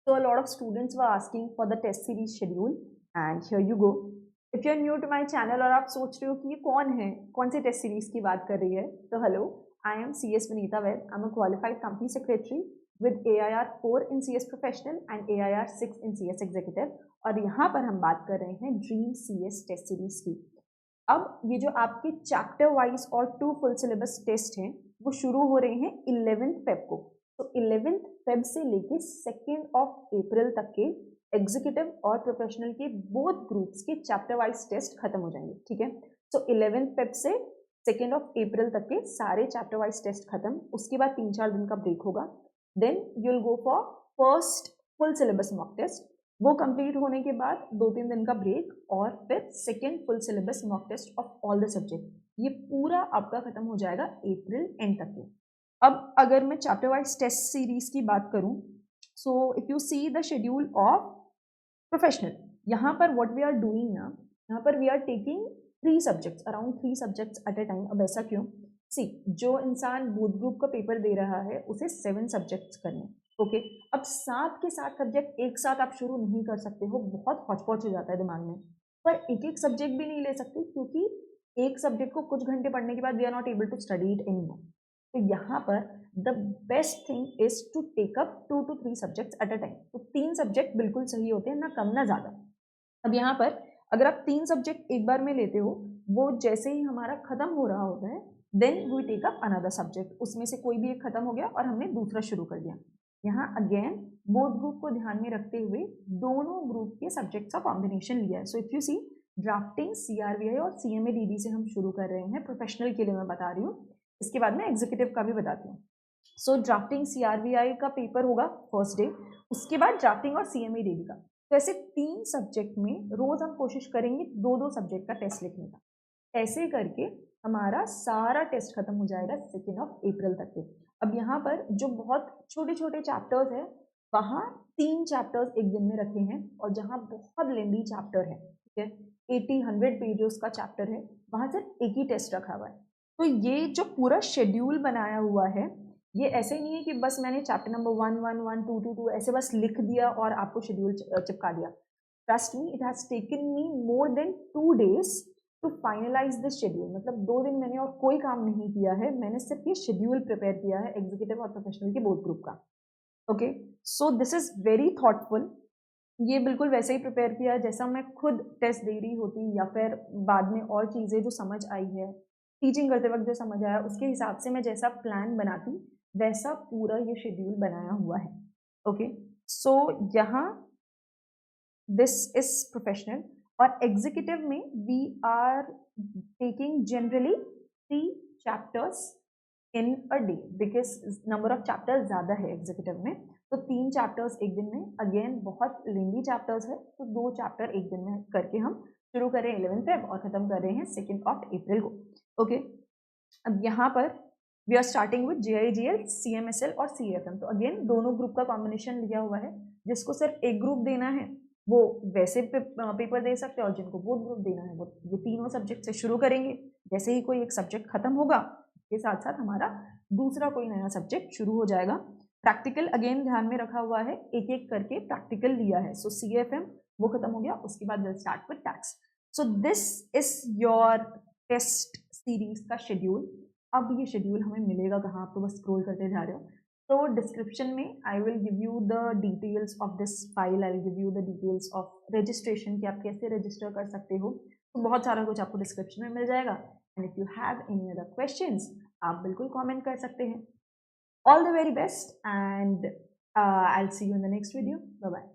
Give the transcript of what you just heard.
So a lot of students were asking for the test series schedule and here you go. If you are new to my channel और आप सोच रहे हो कि ये कौन है, कौन सी टेस्ट सीरीज की बात कर रही है, तो hello, I am CS Vinita Vaid. I'm a qualified company secretary with AIR 4 in CS Professional and AIR 6 in CS Executive और यहाँ पर हम बात कर रहे हैं ड्रीम CS टेस्ट सीरीज की। अब ये जो आपके चैप्टर वाइज और 2 फुल सिलेबस टेस्ट हैं वो शुरू हो रहे हैं 11 फेब को। तो 11 फेब से लेके 2 अप्रैल तक के एग्जीक्यूटिव और प्रोफेशनल के बोथ ग्रुप्स के चैप्टर वाइज टेस्ट खत्म हो जाएंगे, ठीक है। सो 11 फेब से 2 अप्रैल तक के सारे चैप्टर वाइज टेस्ट खत्म, उसके बाद 3-4 दिन का ब्रेक होगा। Then you will go for first full syllabus mock test, वो कंप्लीट होने के बाद 2-3 दिन का ब्रेक और फिर second full syllabus mock test of all the subject. ये पूरा आपका खत्म हो जाएगा अप्रैल एंड तक के। अब अगर मैं चैप्टर वाइज टेस्ट सीरीज की बात करूं, so if you see the schedule of professional, यहाँ पर व्हाट वी आर डूइंग ना, यहाँ पर we are taking 3 subjects, around 3 subjects at a time. अब ऐसा क्यों? सी, जो इंसान बोथ ग्रुप का पेपर दे रहा है उसे 7 सब्जेक्ट्स करने, ओके। अब 7 के 7 सब्जेक्ट एक साथ आप शुरू नहीं कर सकते हो, बहुत हौच-पौच हो जाता है दिमाग में। पर एक-एक सब्जेक्ट भी नहीं ले सकते क्योंकि एक सब्जेक्ट को कुछ घंटे पढ़ने के बाद we are not able to study it anymore. तो यहाँ पर the best thing is to take up 2 to 3 subjects at a time. तो 3 सब्जेक्ट बिल्कुल सही होते हैं, ना कम ना ज़्यादा। अब यहाँ पर अगर आप 3 सब्जेक्ट एक बार में लेते हो, वो जैसे ही हमारा खत्म हो रहा होता है, then we take up another subject, उसमें से कोई भी एक खत्म हो गया और हमने दूसरा शुरू कर दिया। यहाँ अगेन बोथ ग्रुप को ध्यान में रखते हुए दोनों ग्रुप के सब्जेक्ट्स का कॉम्बिनेशन लिया है। So if you see, drafting CRVI और CMA-DD से हम शुरू कर रहे हैं, प्रोफेशनल के लिए मैं बता रही हूँ, इसके बाद में एग्जीक्यूटिव का भी बताती हूँ। सो ड्राफ्टिंग CRVI का पेपर होगा फर्स्ट डे, उसके बाद ड्राफ्टिंग और CMA-DD का। तो ऐसे 3 सब्जेक्ट में रोज हम कोशिश करेंगे 2-2 सब्जेक्ट का टेस्ट लिखने का। ऐसे करके हमारा सारा टेस्ट खत्म हो जाएगा 2 अप्रैल तक के। अब यहाँ पर जो बहुत छोटे छोटे चैप्टर्स है, वहाँ 3 चैप्टर्स एक दिन में रखे हैं और जहाँ बहुत लेंदी चैप्टर है, ठीक है, 80-100 पेजेस का चैप्टर है, वहाँ सिर्फ एक ही टेस्ट रखा हुआ है। तो ये जो पूरा शेड्यूल बनाया हुआ है, ये ऐसे नहीं है कि बस मैंने चैप्टर नंबर 1, 1, 1, 2, 2, 2 ऐसे बस लिख दिया और आपको शेड्यूल चिपका दिया। Trust me, it has taken me more than 2 days to finalise this schedule. मतलब 2 दिन मैंने और कोई काम नहीं किया है, मैंने सिर्फ ये शेड्यूल प्रिपेयर किया है एग्जीक्यूटिव और प्रोफेशनल के बोथ ग्रुप का, okay. So this is very thoughtful. ये बिल्कुल वैसे ही प्रिपेयर किया जैसा मैं खुद टेस्ट दे रही होती, या फिर बाद में और चीज़ें जो समझ आई है टीचिंग करते वक्त जो समझ आया उसके हिसाब से मैं जैसा प्लान बनाती वैसा पूरा ये शेड्यूल बनाया हुआ है, ओके। सो यहाँ दिस इज प्रोफेशनल और एग्जीक्यूटिव में we are taking generally 3 chapters in a day because number of chapters ज़्यादा है एग्जीक्यूटिव में। तो 3 चैप्टर्स एक दिन में, अगेन बहुत लेंदी चैप्टर्स है, तो 2 चैप्टर एक दिन में करके हम शुरू कर रहे हैं 11 फेब और खत्म कर रहे हैं 2 अप्रैल को, ओके। अब यहाँ पर we are starting with JIGL, CMSL और CFM। तो अगेन दोनों ग्रुप का कॉम्बिनेशन लिया हुआ है। जिसको सिर्फ एक ग्रुप देना है वो वैसे पेपर दे सकते हैं और जिनको वो ग्रुप देना है वो ये तीनों सब्जेक्ट से शुरू करेंगे। जैसे ही कोई एक सब्जेक्ट खत्म होगा के साथ साथ हमारा दूसरा कोई नया सब्जेक्ट शुरू हो जाएगा। प्रैक्टिकल अगेन ध्यान में रखा हुआ है, एक एक करके प्रैक्टिकल लिया है। सो CFM वो खत्म हो गया, उसके बाद will start with tax. So this is your test series का शेड्यूल। अब ये शेड्यूल हमें मिलेगा कहाँ, आप तो बस स्क्रॉल करते जा रहे हो। तो डिस्क्रिप्शन में I will give you the details of this file, I will give you the details of registration कि आप कैसे रजिस्टर कर सकते हो। तो बहुत सारा कुछ आपको डिस्क्रिप्शन में मिल जाएगा। And if you have any other questions आप बिल्कुल कमेंट कर सकते हैं। All the very best and I will see you in the next video. Bye bye.